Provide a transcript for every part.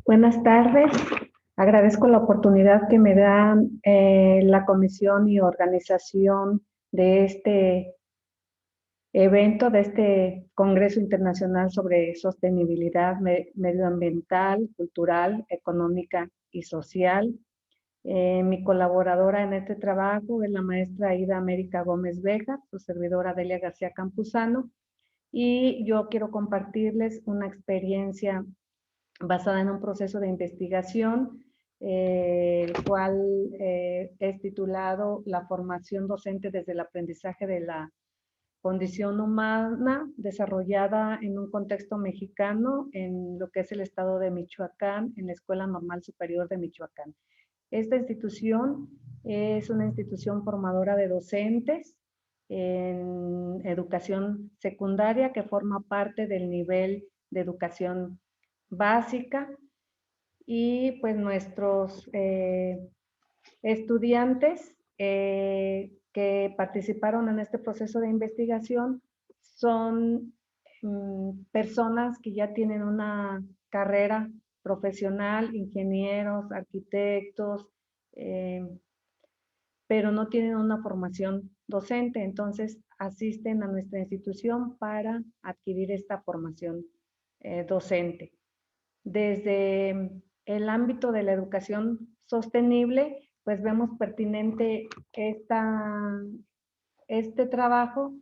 Buenas tardes. Agradezco la oportunidad que me dan la comisión y organización de este evento, de este Congreso Internacional sobre Sostenibilidad Medioambiental, Cultural, Económica y Social. Mi colaboradora en este trabajo es la maestra Aida América Gómez Beja, su servidora Delia García Campuzano, y yo quiero compartirles una experiencia basada en un proceso de investigación, el cual es titulado La formación docente desde el aprendizaje de la condición humana, desarrollada en un contexto mexicano, en lo que es el estado de Michoacán, en la Escuela Normal Superior de Michoacán. Esta institución es una institución formadora de docentes en educación secundaria que forma parte del nivel de educación básica, y pues nuestros estudiantes que participaron en este proceso de investigación son personas que ya tienen una carrera profesional, ingenieros, arquitectos, eh, pero no tienen una formación docente. Entonces asisten a nuestra institución para adquirir esta formación docente. Desde el ámbito de la educación sostenible, pues vemos pertinente este trabajo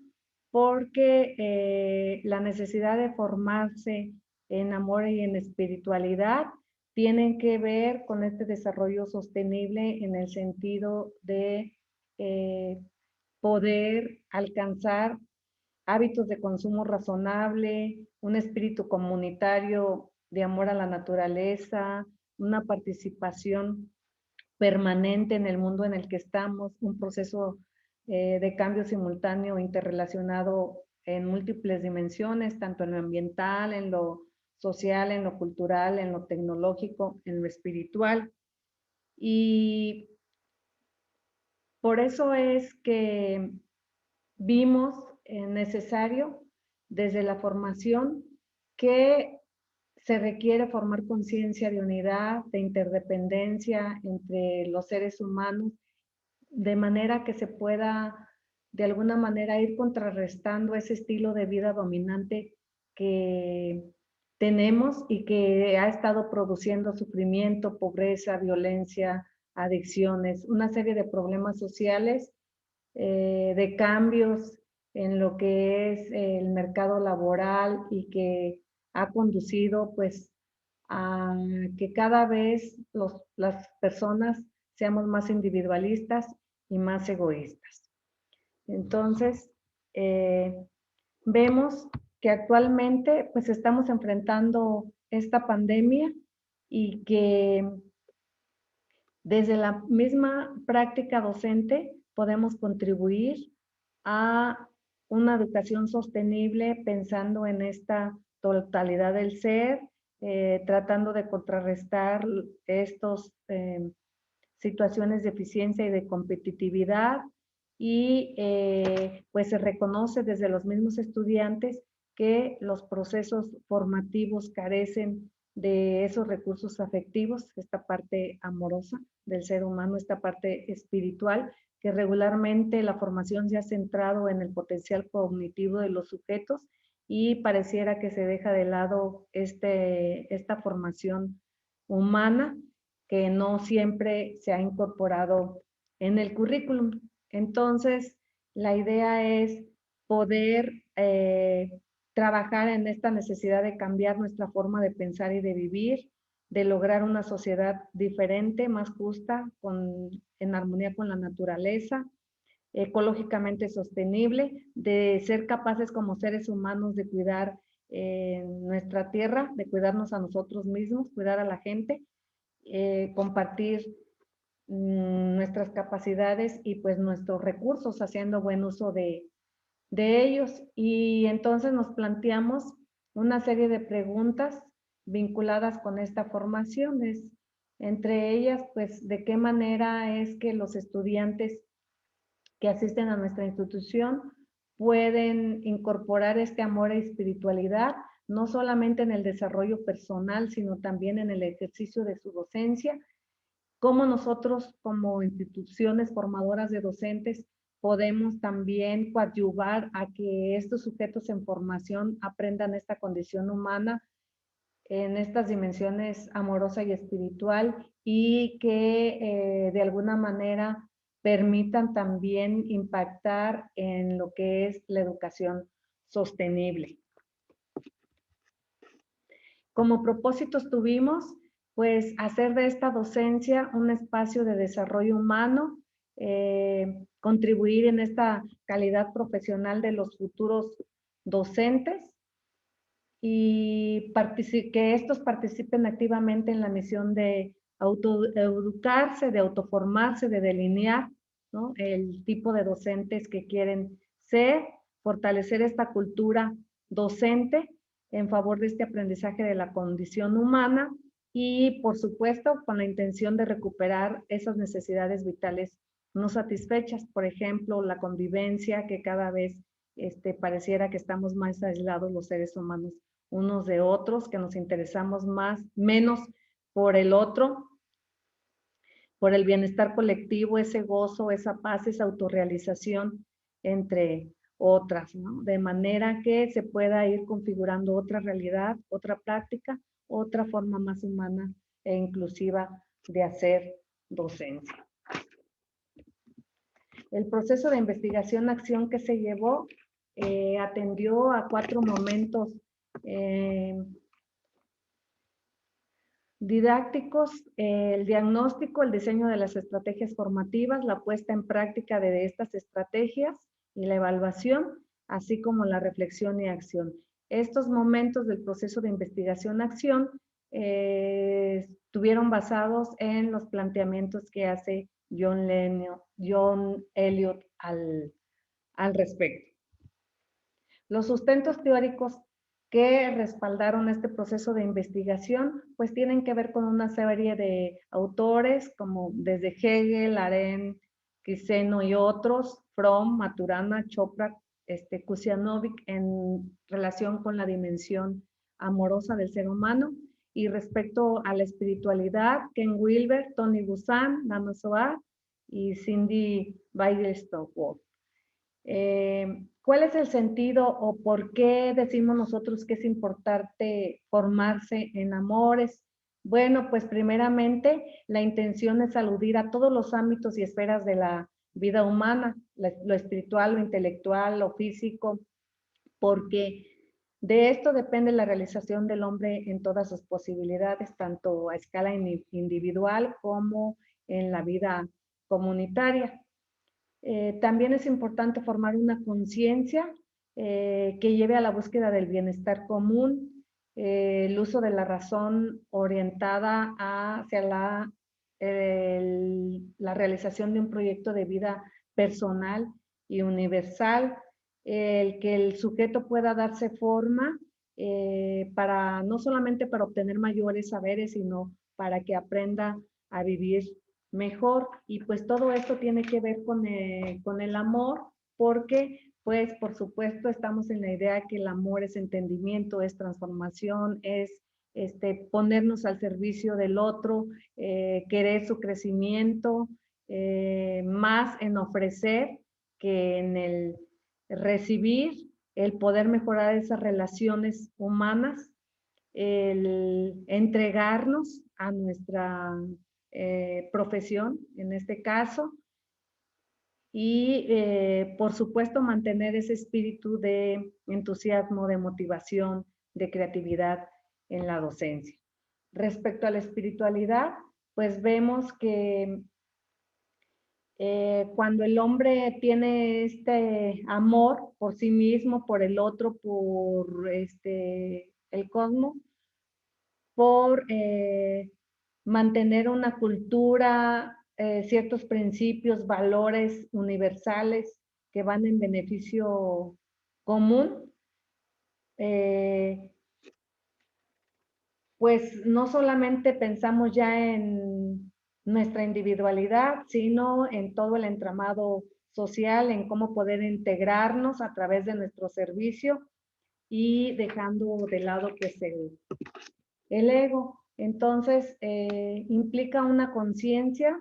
porque la necesidad de formarse en amor y en espiritualidad tienen que ver con este desarrollo sostenible en el sentido de eh, poder alcanzar hábitos de consumo razonable, un espíritu comunitario de amor a la naturaleza, una participación permanente en el mundo en el que estamos, un proceso de cambio simultáneo interrelacionado en múltiples dimensiones, tanto en lo ambiental, en lo social, en lo cultural, en lo tecnológico, en lo espiritual. Y por eso es que vimos necesario desde la formación que se requiere formar conciencia de unidad, de interdependencia entre los seres humanos, de manera que se pueda de alguna manera ir contrarrestando ese estilo de vida dominante que tenemos y que ha estado produciendo sufrimiento, pobreza, violencia, adicciones, una serie de problemas sociales, de cambios en lo que es el mercado laboral, y que ha conducido pues a que cada vez las personas seamos más individualistas y más egoístas. Entonces, vemos que actualmente pues estamos enfrentando esta pandemia, y que desde la misma práctica docente podemos contribuir a una educación sostenible pensando en esta totalidad del ser, tratando de contrarrestar estos situaciones de eficiencia y de competitividad, y pues se reconoce desde los mismos estudiantes que los procesos formativos carecen de esos recursos afectivos, esta parte amorosa del ser humano, esta parte espiritual, que regularmente la formación se ha centrado en el potencial cognitivo de los sujetos, y pareciera que se deja de lado esta formación humana, que no siempre se ha incorporado en el currículum. Entonces, la idea es poder trabajar en esta necesidad de cambiar nuestra forma de pensar y de vivir, de lograr una sociedad diferente, más justa, en armonía con la naturaleza, ecológicamente sostenible, de ser capaces como seres humanos de cuidar nuestra tierra, de cuidarnos a nosotros mismos, cuidar a la gente, compartir nuestras capacidades y pues nuestros recursos, haciendo buen uso de ellos. Y entonces nos planteamos una serie de preguntas vinculadas con esta formación. Entre ellas, pues, de qué manera es que los estudiantes que asisten a nuestra institución pueden incorporar este amor e espiritualidad no solamente en el desarrollo personal, sino también en el ejercicio de su docencia. Cómo nosotros como instituciones formadoras de docentes podemos también coadyuvar a que estos sujetos en formación aprendan esta condición humana en estas dimensiones amorosa y espiritual y que de alguna manera permitan también impactar en lo que es la educación sostenible. Como propósitos tuvimos, pues, hacer de esta docencia un espacio de desarrollo humano, contribuir en esta calidad profesional de los futuros docentes y que estos participen activamente en la misión de autoeducarse, de autoformarse, de delinear, ¿no?, el tipo de docentes que quieren ser, fortalecer esta cultura docente en favor de este aprendizaje de la condición humana y, por supuesto, con la intención de recuperar esas necesidades vitales no satisfechas, por ejemplo, la convivencia, que cada vez pareciera que estamos más aislados los seres humanos unos de otros, que nos interesamos menos por el otro, por el bienestar colectivo, ese gozo, esa paz, esa autorrealización entre otras, ¿no? De manera que se pueda ir configurando otra realidad, otra práctica, otra forma más humana e inclusiva de hacer docencia. El proceso de investigación-acción que se llevó atendió a 4 momentos didácticos: el diagnóstico, el diseño de las estrategias formativas, la puesta en práctica de estas estrategias y la evaluación, así como la reflexión y acción. Estos momentos del proceso de investigación-acción estuvieron basados en los planteamientos que hace John Elliott al respecto. Los sustentos teóricos que respaldaron este proceso de investigación, pues tienen que ver con una serie de autores, como desde Hegel, Arendt, Quiseno y otros, Fromm, Maturana, Chopra, Kusianovic, en relación con la dimensión amorosa del ser humano. Y respecto a la espiritualidad, Ken Wilber, Tony Buzan, Dana Soar y Cindy Weigel-Stockwolf. ¿Cuál es el sentido o por qué decimos nosotros que es importante formarse en amores? Bueno, pues primeramente la intención es aludir a todos los ámbitos y esferas de la vida humana, lo espiritual, lo intelectual, lo físico, porque de esto depende la realización del hombre en todas sus posibilidades, tanto a escala individual como en la vida comunitaria. También es importante formar una conciencia que lleve a la búsqueda del bienestar común, el uso de la razón orientada hacia la realización de un proyecto de vida personal y universal, el que el sujeto pueda darse forma no solamente para obtener mayores saberes, sino para que aprenda a vivir mejor. Y pues todo esto tiene que ver con el amor, porque pues por supuesto estamos en la idea que el amor es entendimiento, es transformación, es ponernos al servicio del otro, querer su crecimiento, más en ofrecer que en el recibir, el poder mejorar esas relaciones humanas, el entregarnos a nuestra profesión, en este caso, y por supuesto mantener ese espíritu de entusiasmo, de motivación, de creatividad en la docencia. Respecto a la espiritualidad, pues vemos que cuando el hombre tiene este amor por sí mismo, por el otro, por el cosmos, por mantener una cultura, ciertos principios, valores universales que van en beneficio común, pues no solamente pensamos ya en nuestra individualidad, sino en todo el entramado social, en cómo poder integrarnos a través de nuestro servicio y dejando de lado pues el ego. Entonces, implica una conciencia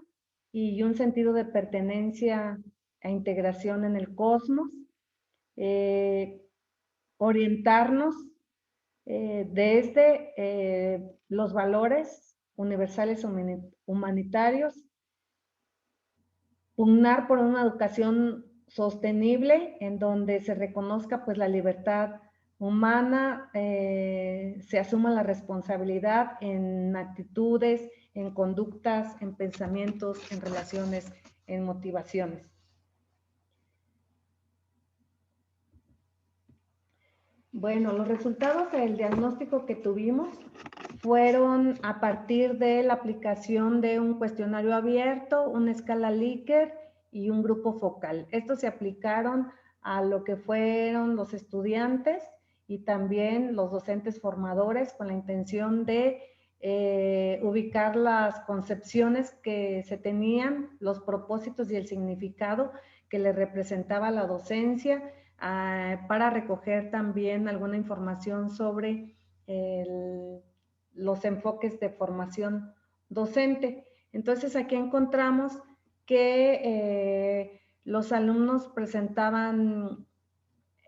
y un sentido de pertenencia e integración en el cosmos, orientarnos desde los valores universales humanitarios, pugnar por una educación sostenible en donde se reconozca pues la libertad humana, se asuma la responsabilidad en actitudes, en conductas, en pensamientos, en relaciones, en motivaciones. Bueno, los resultados del diagnóstico que tuvimos fueron a partir de la aplicación de un cuestionario abierto, una escala Likert y un grupo focal. Estos se aplicaron a lo que fueron los estudiantes y también los docentes formadores con la intención de ubicar las concepciones que se tenían, los propósitos y el significado que le representaba la docencia, para recoger también alguna información sobre los enfoques de formación docente. Entonces aquí encontramos que los alumnos presentaban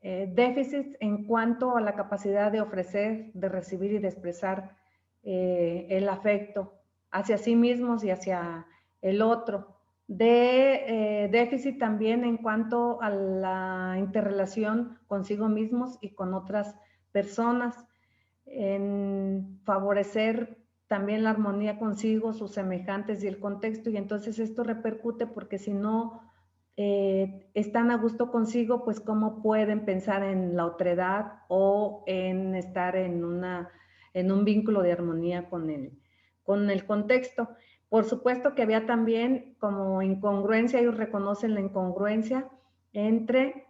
déficits en cuanto a la capacidad de ofrecer, de recibir y de expresar el afecto hacia sí mismos y hacia el otro. De déficit también en cuanto a la interrelación consigo mismos y con otras personas, en favorecer también la armonía consigo, sus semejantes y el contexto, y entonces esto repercute porque si no están a gusto consigo, pues cómo pueden pensar en la otredad o en estar en un vínculo de armonía con el contexto. Por supuesto que había también como incongruencia, ellos reconocen la incongruencia entre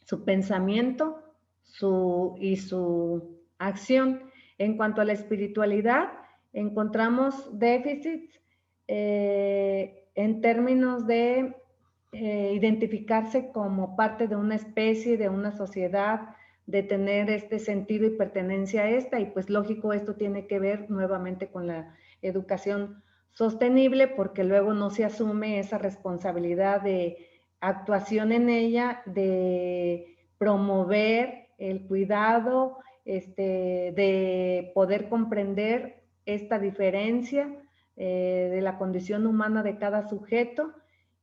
su pensamiento y su acción. En cuanto a la espiritualidad, encontramos déficits en términos de identificarse como parte de una especie, de una sociedad, de tener este sentido y pertenencia a esta, y pues lógico, esto tiene que ver nuevamente con la educación sostenible, porque luego no se asume esa responsabilidad de actuación en ella, de promover el cuidado, de poder comprender esta diferencia de la condición humana de cada sujeto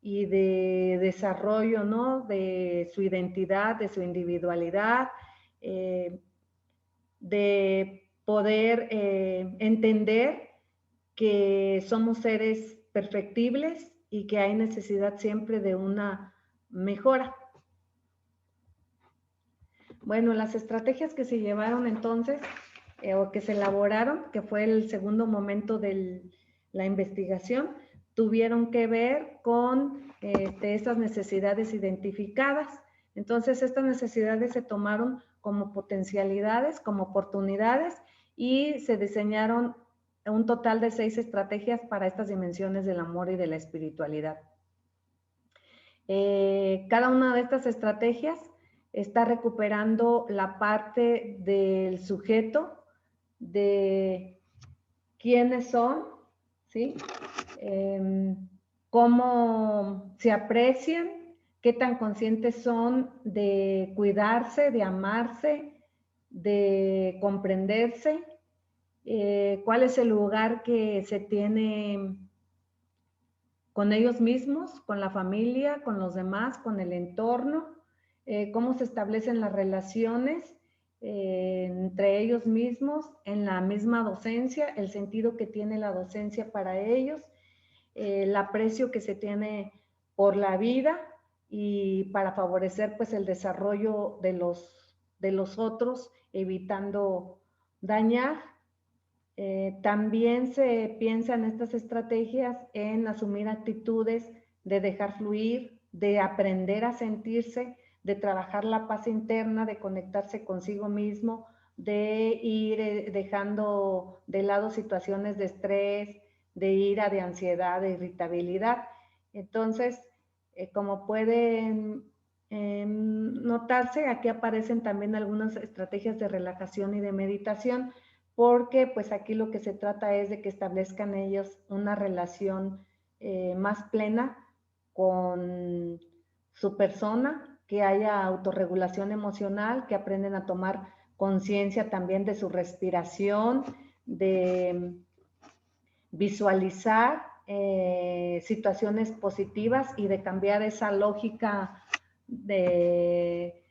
y de desarrollo, ¿no?, de su identidad, de su individualidad, de poder entender que somos seres perfectibles y que hay necesidad siempre de una mejora. Bueno, las estrategias que se llevaron entonces, o que se elaboraron, que fue el segundo momento de la investigación, tuvieron que ver con estas necesidades identificadas. Entonces, estas necesidades se tomaron como potencialidades, como oportunidades, y se diseñaron un total de 6 estrategias para estas dimensiones del amor y de la espiritualidad. Cada una de estas estrategias está recuperando la parte del sujeto, de quiénes son, ¿sí? Cómo se aprecian, qué tan conscientes son de cuidarse, de amarse, de comprenderse, cuál es el lugar que se tiene con ellos mismos, con la familia, con los demás, con el entorno, cómo se establecen las relaciones entre ellos mismos, en la misma docencia, el sentido que tiene la docencia para ellos, el aprecio que se tiene por la vida y para favorecer pues el desarrollo de los otros, evitando dañar. También se piensa en estas estrategias en asumir actitudes de dejar fluir, de aprender a sentirse, de trabajar la paz interna, de conectarse consigo mismo, de ir dejando de lado situaciones de estrés, de ira, de ansiedad, de irritabilidad. Entonces, como pueden notarse, aquí aparecen también algunas estrategias de relajación y de meditación, porque pues aquí lo que se trata es de que establezcan ellos una relación más plena con su persona, que haya autorregulación emocional, que aprenden a tomar conciencia también de su respiración, de visualizar situaciones positivas y de cambiar esa lógica de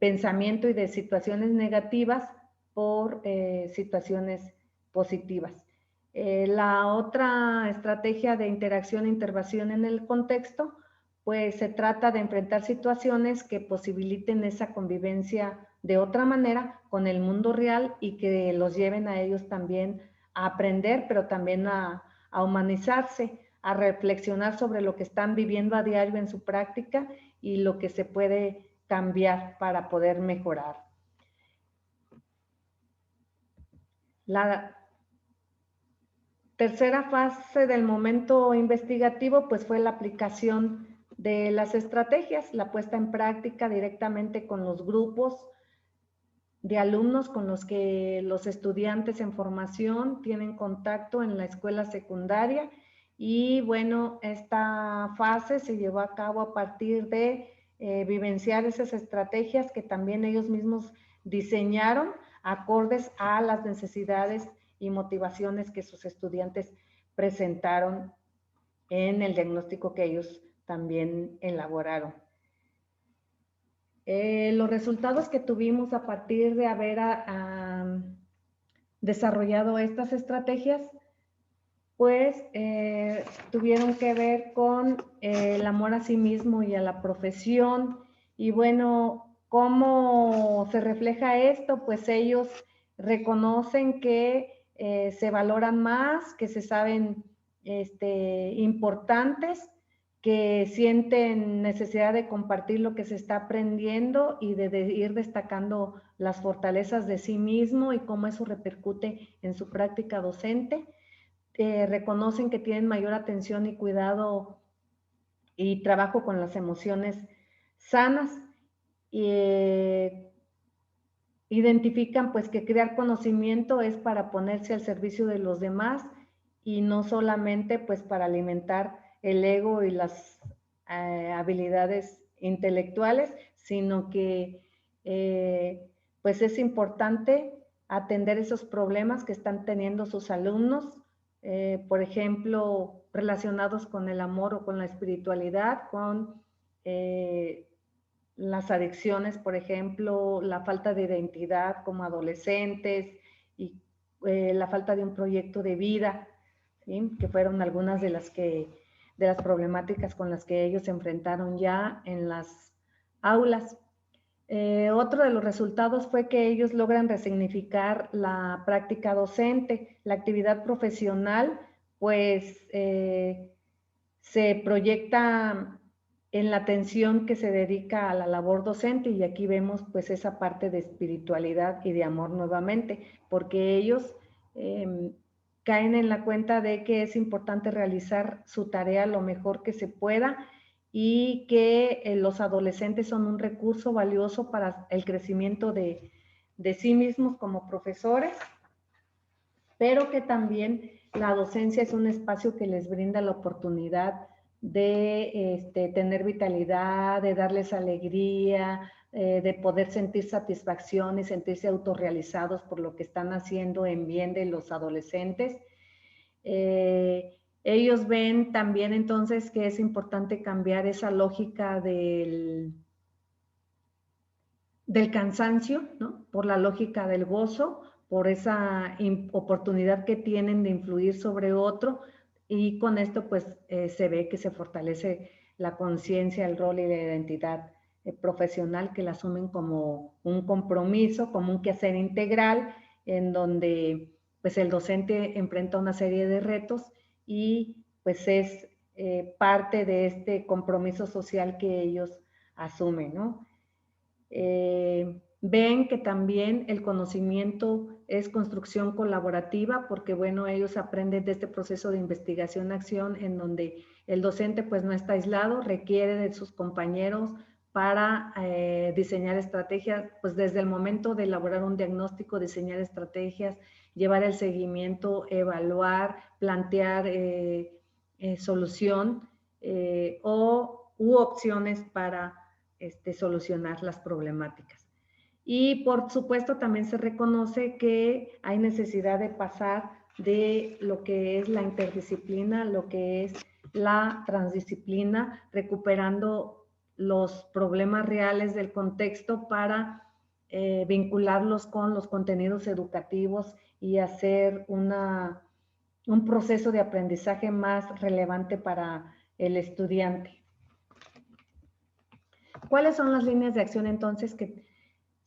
pensamiento y de situaciones negativas por situaciones positivas. La otra estrategia de interacción e intervención en el contexto, pues se trata de enfrentar situaciones que posibiliten esa convivencia de otra manera con el mundo real y que los lleven a ellos también a aprender, pero también a humanizarse, a reflexionar sobre lo que están viviendo a diario en su práctica y lo que se puede cambiar para poder mejorar. La tercera fase del momento investigativo pues fue la aplicación de las estrategias, la puesta en práctica directamente con los grupos de alumnos con los que los estudiantes en formación tienen contacto en la escuela secundaria. Y bueno, esta fase se llevó a cabo a partir de vivenciar esas estrategias que también ellos mismos diseñaron acordes a las necesidades y motivaciones que sus estudiantes presentaron en el diagnóstico que ellos también elaboraron. Los resultados que tuvimos a partir de haber desarrollado estas estrategias, pues tuvieron que ver con el amor a sí mismo y a la profesión. Y bueno, ¿cómo se refleja esto? Pues ellos reconocen que se valoran más, que se saben importantes, que sienten necesidad de compartir lo que se está aprendiendo y de ir destacando las fortalezas de sí mismo y cómo eso repercute en su práctica docente. Reconocen que tienen mayor atención y cuidado y trabajo con las emociones sanas. Identifican pues que crear conocimiento es para ponerse al servicio de los demás y no solamente pues para alimentar el ego y las habilidades intelectuales, sino que pues es importante atender esos problemas que están teniendo sus alumnos, por ejemplo, relacionados con el amor o con la espiritualidad, con las adicciones, por ejemplo, la falta de identidad como adolescentes y la falta de un proyecto de vida, ¿sí? Que fueron algunas de las problemáticas con las que ellos se enfrentaron ya en las aulas. Otro de los resultados fue que ellos logran resignificar la práctica docente, la actividad profesional, pues se proyecta en la atención que se dedica a la labor docente, y aquí vemos pues esa parte de espiritualidad y de amor nuevamente, porque ellos caen en la cuenta de que es importante realizar su tarea lo mejor que se pueda y que los adolescentes son un recurso valioso para el crecimiento de sí mismos como profesores, pero que también la docencia es un espacio que les brinda la oportunidad de tener vitalidad, de darles alegría, de poder sentir satisfacción y sentirse autorrealizados por lo que están haciendo en bien de los adolescentes. Ellos ven también entonces que es importante cambiar esa lógica del cansancio, ¿no? Por la lógica del gozo, por esa oportunidad que tienen de influir sobre otro, y con esto pues se ve que se fortalece la conciencia, el rol y la identidad profesional, que la asumen como un compromiso, como un quehacer integral, en donde pues el docente enfrenta una serie de retos y pues es parte de este compromiso social que ellos asumen, ¿no? Ven que también el conocimiento es construcción colaborativa, porque bueno, ellos aprenden de este proceso de investigación-acción en donde el docente pues no está aislado, requiere de sus compañeros para diseñar estrategias, pues desde el momento de elaborar un diagnóstico, diseñar estrategias, llevar el seguimiento, evaluar, plantear solución u opciones para solucionar las problemáticas. Y por supuesto también se reconoce que hay necesidad de pasar de lo que es la interdisciplina, lo que es la transdisciplina, recuperando los problemas reales del contexto para vincularlos con los contenidos educativos y hacer un proceso de aprendizaje más relevante para el estudiante. ¿Cuáles son las líneas de acción entonces que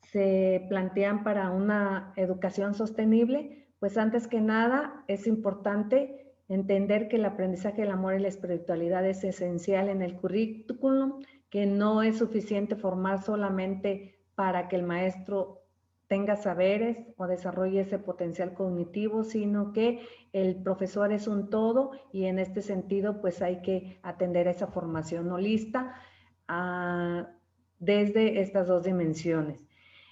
se plantean para una educación sostenible? Pues antes que nada es importante entender que el aprendizaje del amor y la espiritualidad es esencial en el currículum, que no es suficiente formar solamente para que el maestro tenga saberes o desarrolle ese potencial cognitivo, sino que el profesor es un todo y en este sentido pues hay que atender esa formación holista desde estas dos dimensiones.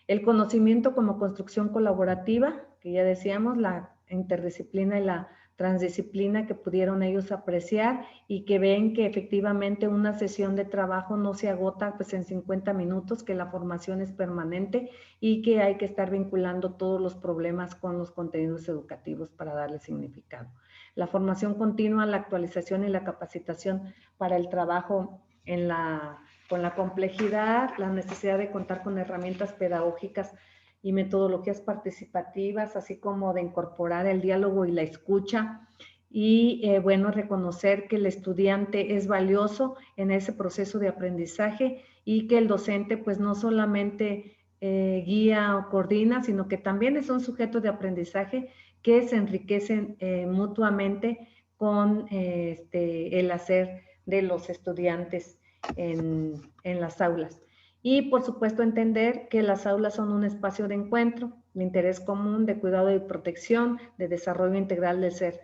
El conocimiento como construcción colaborativa, que ya decíamos, la interdisciplina y la transdisciplina que pudieron ellos apreciar y que ven que efectivamente una sesión de trabajo no se agota pues en 50 minutos, que la formación es permanente y que hay que estar vinculando todos los problemas con los contenidos educativos para darle significado. La formación continua, la actualización y la capacitación para el trabajo con la complejidad, la necesidad de contar con herramientas pedagógicas y metodologías participativas, así como de incorporar el diálogo y la escucha y, bueno, reconocer que el estudiante es valioso en ese proceso de aprendizaje y que el docente pues no solamente guía o coordina, sino que también es un sujeto de aprendizaje que se enriquecen mutuamente con el hacer de los estudiantes en las aulas. Y por supuesto entender que las aulas son un espacio de encuentro, de interés común, de cuidado y protección, de desarrollo integral del ser.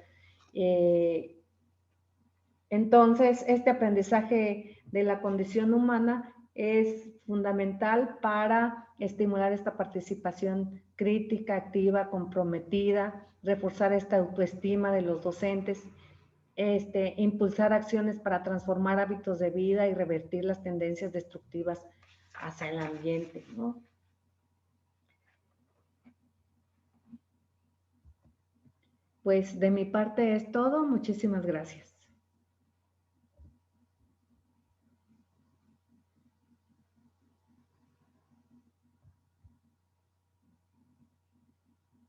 Entonces, este aprendizaje de la condición humana es fundamental para estimular esta participación crítica, activa, comprometida, reforzar esta autoestima de los docentes, impulsar acciones para transformar hábitos de vida y revertir las tendencias destructivas hacia el ambiente, ¿no? Pues de mi parte es todo. Muchísimas gracias.